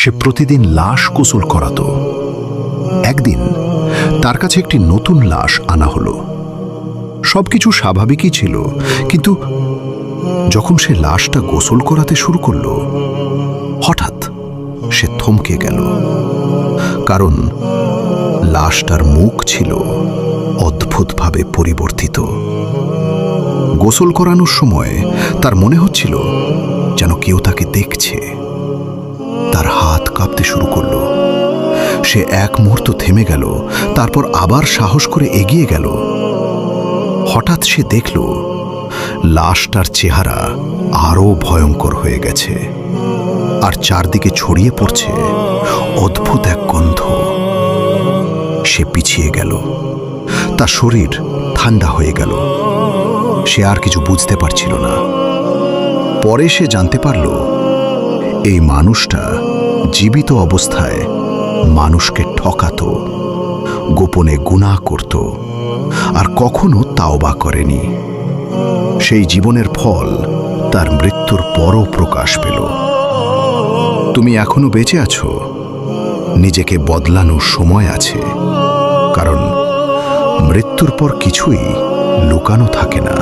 সে প্রতিদিন লাশ গোসল করাতো। একদিন তার কাছে একটি নতুন লাশ আনা হলো। সবকিছু স্বাভাবিকই ছিল, কিন্তু যখন সে লাশটা গোসল করাতে শুরু করলো, হঠাৎ সে থমকে গেল। কারণ লাশটার মুখ ছিল অদ্ভুতভাবে পরিবর্তিত। গোসল করানোর সময় তার মনে হচ্ছিল যেন কেউ তাকে দেখছে। তার হাত কাঁপতে শুরু করল। সে এক মুহূর্ত থেমে গেল, তারপর আবার সাহস করে এগিয়ে গেল। হঠাৎ সে দেখল লাশটার চেহারা আরো ভয়ঙ্কর হয়ে গেছে, আর চারদিকে ছড়িয়ে পড়ছে অদ্ভুত এক গন্ধ। সে পিছিয়ে গেল। তার শরীর ঠান্ডা হয়ে গেল। সে আর কিছু বুঝতে পারছিল না। পরে সে জানতে পারল এই মানুষটা জীবিত অবস্থায় মানুষকে ঠকাতো, গোপনে গুনাহ করত, আর কখনো তাওবা করেনি। সেই জীবনের ফল তার মৃত্যুর পরও প্রকাশ পেল। তুমি এখনো বেঁচে আছো, নিজেকে বদলানোর সময় আছে, কারণ মৃত্যুর পর কিছুই লুকানো থাকে না।